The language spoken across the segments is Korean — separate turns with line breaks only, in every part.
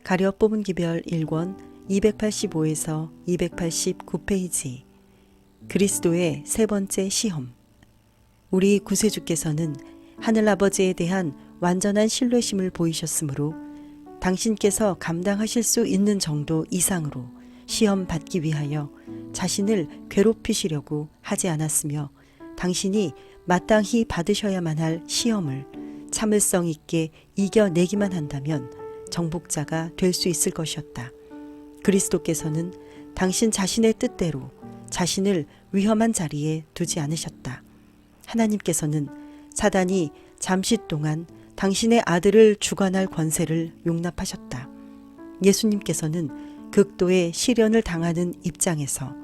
가려 뽑은 기별 1권 285에서 289페이지. 그리스도의 세 번째 시험. 우리 구세주께서는 하늘아버지에 대한 완전한 신뢰심을 보이셨으므로 당신께서 감당하실 수 있는 정도 이상으로 시험 받기 위하여 자신을 괴롭히시려고 하지 않았으며, 당신이 마땅히 받으셔야만 할 시험을 참을성 있게 이겨내기만 한다면 정복자가 될 수 있을 것이었다. 그리스도께서는 당신 자신의 뜻대로 자신을 위험한 자리에 두지 않으셨다. 하나님께서는 사단이 잠시 동안 당신의 아들을 주관할 권세를 용납하셨다. 예수님께서는 극도의 시련을 당하는 입장에서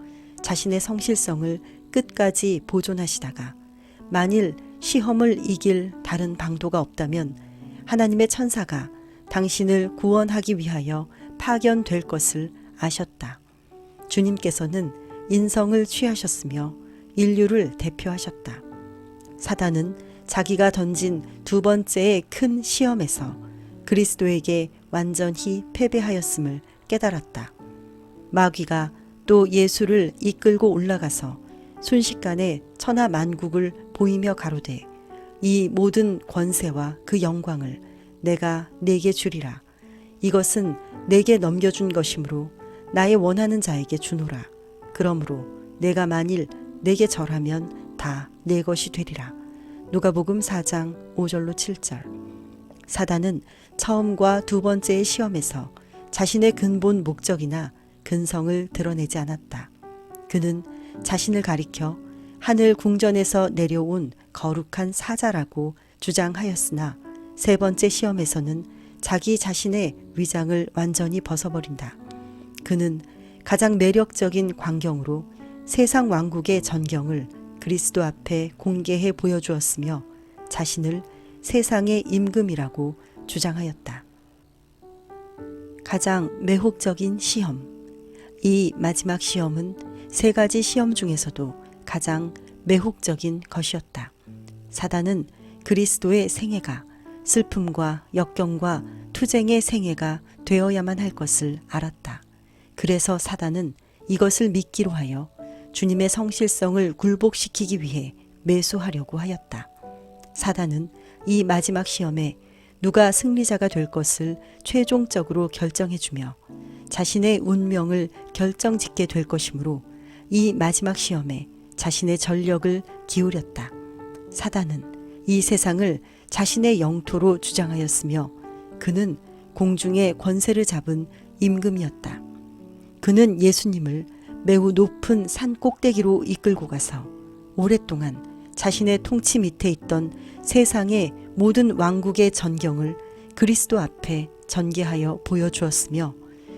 자신의 성실성을 끝까지 보존하시다가 만일 시험을 이길 다른 방도가 없다면 하나님의 천사가 당신을 구원하기 위하여 파견될 것을 아셨다. 주님께서는 인성을 취하셨으며 인류를 대표하셨다. 사단은 자기가 던진 두 번째의 큰 시험에서 그리스도에게 완전히 패배하였음을 깨달았다. 마귀가 또 예수를 이끌고 올라가서 순식간에 천하만국을 보이며 가로되, 이 모든 권세와 그 영광을 내가 네게 주리라. 이것은 내게 넘겨준 것이므로 나의 원하는 자에게 주노라. 그러므로 내가 만일 내게 절하면 다 내 것이 되리라. 누가복음 4장 5절로 7절. 사단은 처음과 두 번째의 시험에서 자신의 근본 목적이나 근성을 드러내지 않았다. 그는 자신을 가리켜 하늘 궁전에서 내려온 거룩한 사자라고 주장하였으나, 세 번째 시험에서는 자기 자신의 위장을 완전히 벗어버린다. 그는 가장 매력적인 광경으로 세상 왕국의 전경을 그리스도 앞에 공개해 보여주었으며 자신을 세상의 임금이라고 주장하였다. 가장 매혹적인 시험. 이 마지막 시험은 세 가지 시험 중에서도 가장 매혹적인 것이었다. 사단은 그리스도의 생애가 슬픔과 역경과 투쟁의 생애가 되어야만 할 것을 알았다. 그래서 사단은 이것을 믿기로 하여 주님의 성실성을 굴복시키기 위해 매수하려고 하였다. 사단은 이 마지막 시험에 누가 승리자가 될 것을 최종적으로 결정해주며 자신의 운명을 결정짓게 될 것이므로 이 마지막 시험에 자신의 전력을 기울였다. 사단은 이 세상을 자신의 영토로 주장하였으며 그는 공중의 권세를 잡은 임금이었다. 그는 예수님을 매우 높은 산 꼭대기로 이끌고 가서 오랫동안 자신의 통치 밑에 있던 세상의 모든 왕국의 전경을 그리스도 앞에 전개하여 보여주었으며,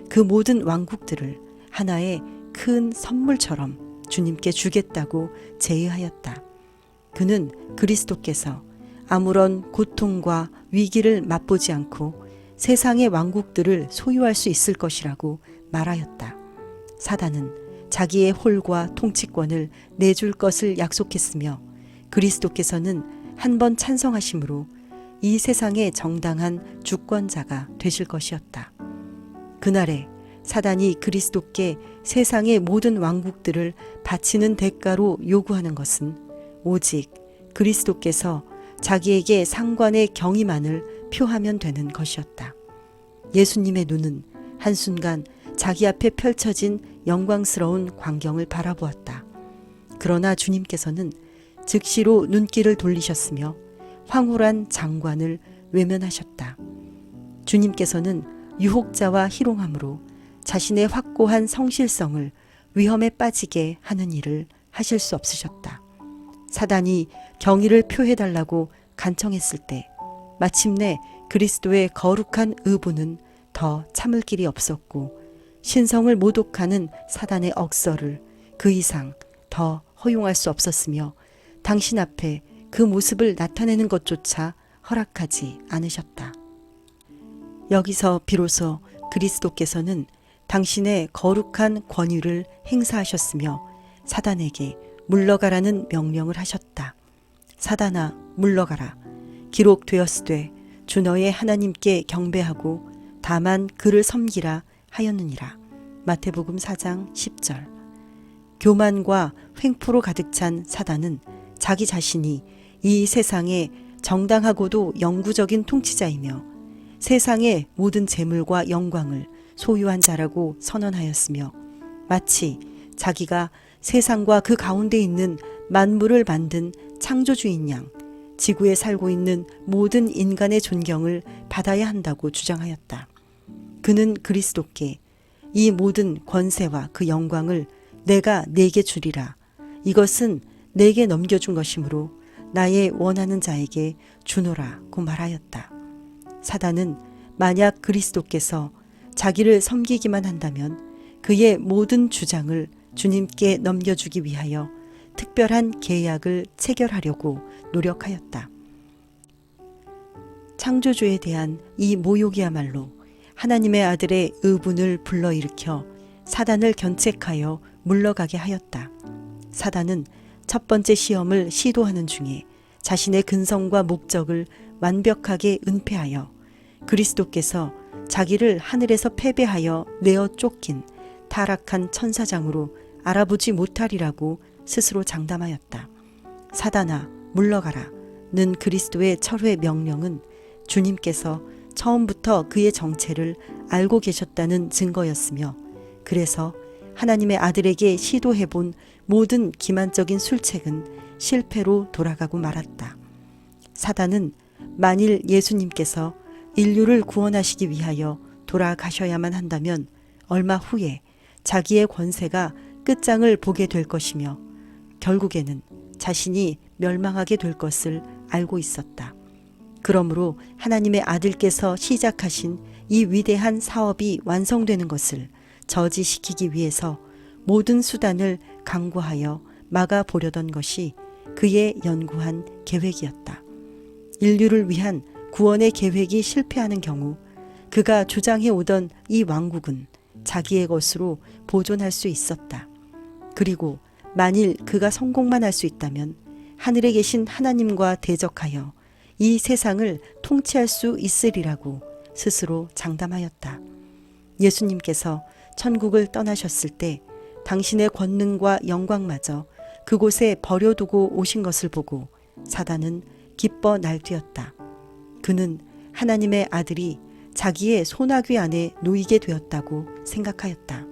그 모든 왕국들을 하나의 큰 선물처럼 주님께 주겠다고 제의하였다. 그는 그리스도께서 아무런 고통과 위기를 맛보지 않고 세상의 왕국들을 소유할 수 있을 것이라고 말하였다. 사단은 자기의 홀과 통치권을 내줄 것을 약속했으며 그리스도께서는 한 번 찬성하심으로 이 세상의 정당한 주권자가 되실 것이었다. 그날에 사단이 그리스도께 세상의 모든 왕국들을 바치는 대가로 요구하는 것은 오직 그리스도께서 자기에게 상관의 경의만을 표하면 되는 것이었다. 예수님의 눈은 한순간 자기 앞에 펼쳐진 영광스러운 광경을 바라보았다. 그러나 주님께서는 즉시로 눈길을 돌리셨으며 황홀한 장관을 외면하셨다. 주님께서는 유혹자와 희롱함으로 자신의 확고한 성실성을 위험에 빠지게 하는 일을 하실 수 없으셨다. 사단이 경의를 표해달라고 간청했을 때 마침내 그리스도의 거룩한 의부는 더 참을 길이 없었고, 신성을 모독하는 사단의 억서를 그 이상 더 허용할 수 없었으며 당신 앞에 그 모습을 나타내는 것조차 허락하지 않으셨다. 여기서 비로소 그리스도께서는 당신의 거룩한 권위를 행사하셨으며 사단에게 물러가라는 명령을 하셨다. 사단아 물러가라. 기록되었으되 주 너의 하나님께 경배하고 다만 그를 섬기라 하였느니라. 마태복음 4장 10절. 교만과 횡포로 가득 찬 사단은 자기 자신이 이 세상의 정당하고도 영구적인 통치자이며 세상의 모든 재물과 영광을 소유한 자라고 선언하였으며 마치 자기가 세상과 그 가운데 있는 만물을 만든 창조주인 양 지구에 살고 있는 모든 인간의 존경을 받아야 한다고 주장하였다. 그는 그리스도께 이 모든 권세와 그 영광을 내가 네게 주리라. 이것은 내게 넘겨준 것이므로 나의 원하는 자에게 주노라고 말하였다. 사단은 만약 그리스도께서 자기를 섬기기만 한다면 그의 모든 주장을 주님께 넘겨주기 위하여 특별한 계약을 체결하려고 노력하였다. 창조주에 대한 이 모욕이야말로 하나님의 아들의 의분을 불러일으켜 사단을 견책하여 물러가게 하였다. 사단은 첫 번째 시험을 시도하는 중에 자신의 근성과 목적을 완벽하게 은폐하여 그리스도께서 자기를 하늘에서 패배하여 내어 쫓긴 타락한 천사장으로 알아보지 못하리라고 스스로 장담하였다. 사단아 물러가라. 는 그리스도의 철회 명령은 주님께서 처음부터 그의 정체를 알고 계셨다는 증거였으며 그래서 하나님의 아들에게 시도해본 모든 기만적인 술책은 실패로 돌아가고 말았다. 사단은 만일 예수님께서 인류를 구원하시기 위하여 돌아가셔야만 한다면 얼마 후에 자기의 권세가 끝장을 보게 될 것이며 결국에는 자신이 멸망하게 될 것을 알고 있었다. 그러므로 하나님의 아들께서 시작하신 이 위대한 사업이 완성되는 것을 저지시키기 위해서 모든 수단을 강구하여 막아보려던 것이 그의 연구한 계획이었다. 인류를 위한 구원의 계획이 실패하는 경우 그가 주장해 오던 이 왕국은 자기의 것으로 보존할 수 있었다. 그리고 만일 그가 성공만 할 수 있다면 하늘에 계신 하나님과 대적하여 이 세상을 통치할 수 있으리라고 스스로 장담하였다. 예수님께서 천국을 떠나셨을 때 당신의 권능과 영광마저 그곳에 버려두고 오신 것을 보고 사단은 기뻐 날뛰었다. 그는 하나님의 아들이 자기의 소나귀 안에 놓이게 되었다고 생각하였다.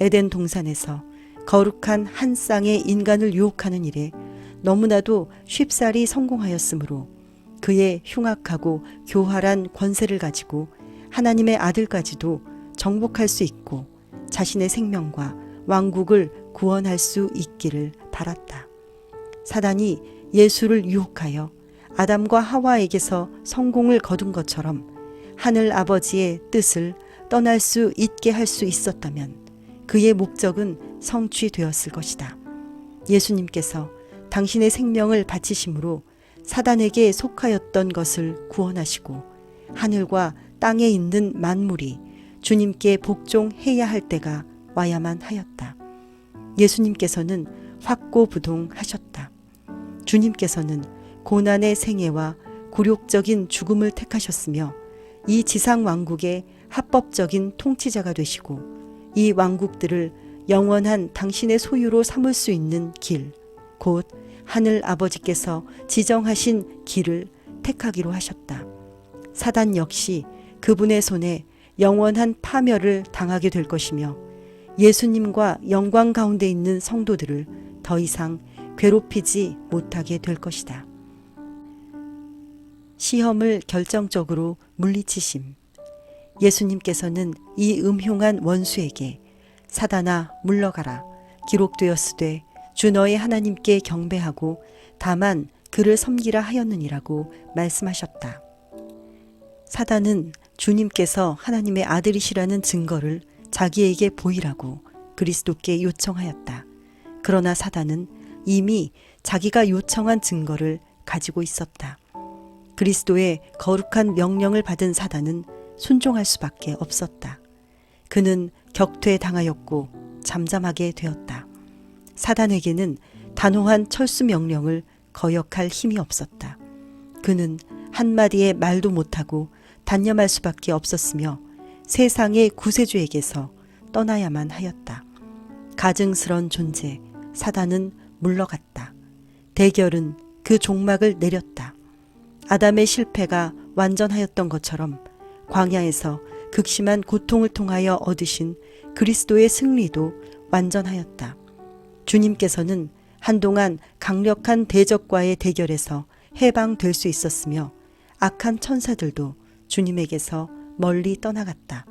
에덴 동산에서 거룩한 한 쌍의 인간을 유혹하는 일에 너무나도 쉽사리 성공하였으므로 그의 흉악하고 교활한 권세를 가지고 하나님의 아들까지도 정복할 수 있고 자신의 생명과 왕국을 구원할 수 있기를 바랐다. 사단이 예수를 유혹하여 아담과 하와에게서 성공을 거둔 것처럼 하늘 아버지의 뜻을 떠날 수 있게 할 수 있었다면 그의 목적은 성취되었을 것이다. 예수님께서 당신의 생명을 바치심으로 사단에게 속하였던 것을 구원하시고 하늘과 땅에 있는 만물이 주님께 복종해야 할 때가 와야만 하였다. 예수님께서는 확고부동하셨다. 주님께서는 고난의 생애와 굴욕적인 죽음을 택하셨으며 이 지상 왕국의 합법적인 통치자가 되시고 이 왕국들을 영원한 당신의 소유로 삼을 수 있는 길, 곧 하늘 아버지께서 지정하신 길을 택하기로 하셨다. 사단 역시 그분의 손에 영원한 파멸을 당하게 될 것이며 예수님과 영광 가운데 있는 성도들을 더 이상 괴롭히지 못하게 될 것이다. 시험을 결정적으로 물리치심. 예수님께서는 이 음흉한 원수에게 사단아 물러가라 기록되었으되 주 너의 하나님께 경배하고 다만 그를 섬기라 하였느니라고 말씀하셨다. 사단은 주님께서 하나님의 아들이시라는 증거를 자기에게 보이라고 그리스도께 요청하였다. 그러나 사단은 이미 자기가 요청한 증거를 가지고 있었다. 그리스도의 거룩한 명령을 받은 사단은 순종할 수밖에 없었다. 그는 격퇴당하였고 잠잠하게 되었다. 사단에게는 단호한 철수 명령을 거역할 힘이 없었다. 그는 한마디의 말도 못하고 단념할 수밖에 없었으며 세상의 구세주에게서 떠나야만 하였다. 가증스런 존재 사단은 물러갔다. 대결은 그 종막을 내렸다. 아담의 실패가 완전하였던 것처럼 광야에서 극심한 고통을 통하여 얻으신 그리스도의 승리도 완전하였다. 주님께서는 한동안 강력한 대적과의 대결에서 해방될 수 있었으며 악한 천사들도 주님에게서 멀리 떠나갔다.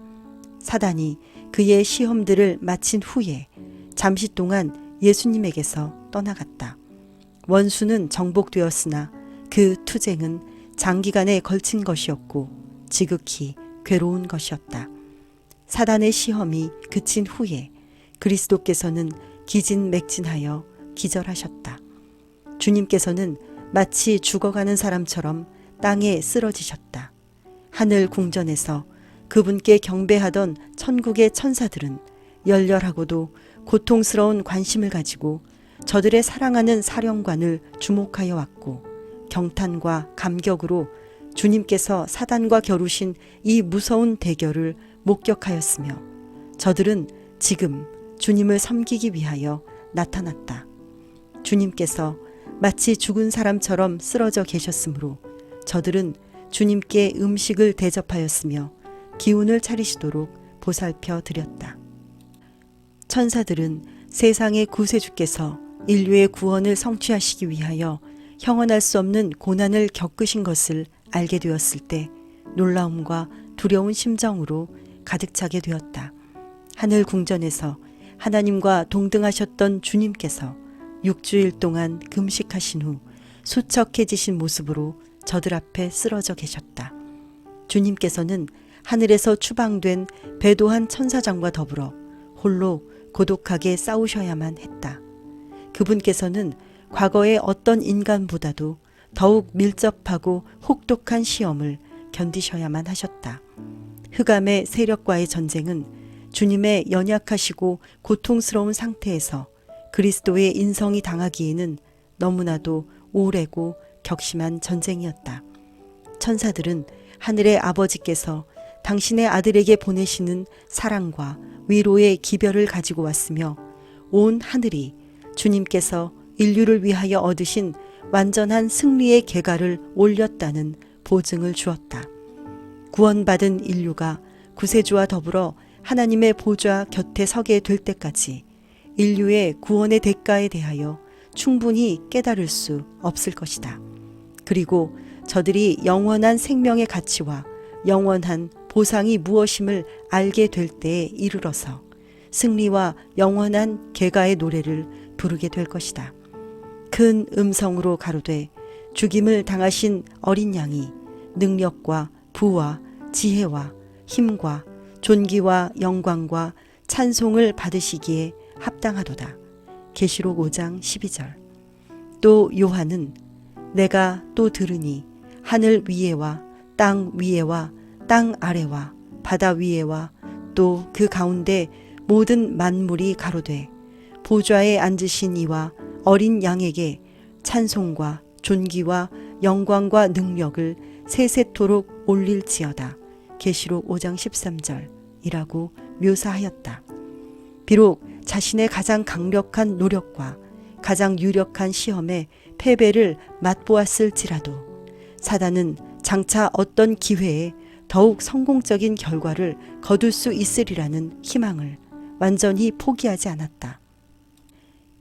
사단이 그의 시험들을 마친 후에 잠시 동안 예수님에게서 떠나갔다. 원수는 정복되었으나 그 투쟁은 장기간에 걸친 것이었고 지극히 괴로운 것이었다. 사단의 시험이 그친 후에 그리스도께서는 기진맥진하여 기절하셨다. 주님께서는 마치 죽어가는 사람처럼 땅에 쓰러지셨다. 하늘 궁전에서 그분께 경배하던 천국의 천사들은 열렬하고도 고통스러운 관심을 가지고 저들의 사랑하는 사령관을 주목하여 왔고 경탄과 감격으로 주님께서 사단과 겨루신 이 무서운 대결을 목격하였으며 저들은 지금 주님을 섬기기 위하여 나타났다. 주님께서 마치 죽은 사람처럼 쓰러져 계셨으므로 저들은 주님께 음식을 대접하였으며 기운을 차리시도록 보살펴 드렸다. 천사들은 세상의 구세주께서 인류의 구원을 성취하시기 위하여 형언할 수 없는 고난을 겪으신 것을 알게 되었을 때 놀라움과 두려운 심정으로 가득 차게 되었다. 하늘 궁전에서 하나님과 동등하셨던 주님께서 6주일 동안 금식하신 후 수척해지신 모습으로 저들 앞에 쓰러져 계셨다. 주님께서는 하늘에서 추방된 배도한 천사장과 더불어 홀로 고독하게 싸우셔야만 했다. 그분께서는 과거의 어떤 인간보다도 더욱 밀접하고 혹독한 시험을 견디셔야만 하셨다. 흑암의 세력과의 전쟁은 주님의 연약하시고 고통스러운 상태에서 그리스도의 인성이 당하기에는 너무나도 오래고 격심한 전쟁이었다. 천사들은 하늘의 아버지께서 당신의 아들에게 보내시는 사랑과 위로의 기별을 가지고 왔으며 온 하늘이 주님께서 인류를 위하여 얻으신 완전한 승리의 계가를 올렸다는 보증을 주었다. 구원받은 인류가 구세주와 더불어 하나님의 보좌 곁에 서게 될 때까지 인류의 구원의 대가에 대하여 충분히 깨달을 수 없을 것이다. 그리고 저들이 영원한 생명의 가치와 영원한 보상이 무엇임을 알게 될 때에 이르러서 승리와 영원한 계가의 노래를 부르게 될 것이다. 큰 음성으로 가로되 죽임을 당하신 어린 양이 능력과 부와 지혜와 힘과 존귀와 영광과 찬송을 받으시기에 합당하도다. 계시록 5장 12절. 또 요한은 내가 또 들으니 하늘 위에와 땅 위에와 땅 아래와 바다 위에와 또 그 가운데 모든 만물이 가로되 보좌에 앉으신 이와 어린 양에게 찬송과 존귀와 영광과 능력을 세세토록 올릴지어다. 계시록 5장 13절이라고 묘사하였다. 비록 자신의 가장 강력한 노력과 가장 유력한 시험에 패배를 맛보았을지라도 사단은 장차 어떤 기회에 더욱 성공적인 결과를 거둘 수 있으리라는 희망을 완전히 포기하지 않았다.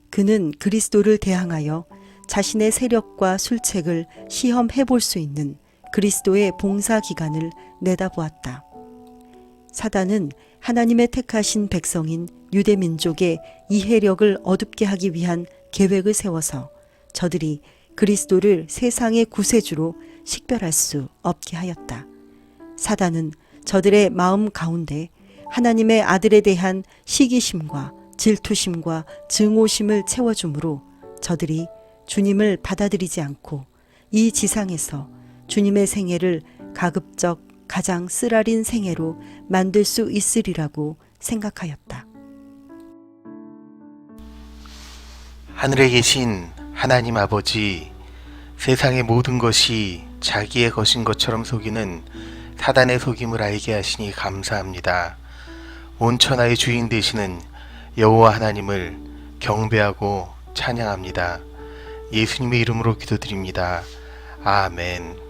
그는 그리스도를 대항하여 자신의 세력과 술책을 시험해 볼 수 있는 그리스도의 봉사 기간을 내다보았다. 사단은 하나님의 택하신 백성인 유대 민족의 이해력을 어둡게 하기 위한 계획을 세워서 저들이 그리스도를 세상의 구세주로 식별할 수 없게 하였다. 사단은 저들의 마음 가운데 하나님의 아들에 대한 시기심과 질투심과 증오심을 채워주므로 저들이 주님을 받아들이지 않고 이 지상에서 주님의 생애를 가급적 가장 쓰라린 생애로 만들 수 있으리라고 생각하였다.
하늘에 계신 하나님 아버지, 세상의 모든 것이 자기의 것인 것처럼 속이는 사단의 속임을 알게 하시니 감사합니다. 온 천하의 주인 되시는 여호와 하나님을 경배하고 찬양합니다. 예수님의 이름으로 기도드립니다. 아멘.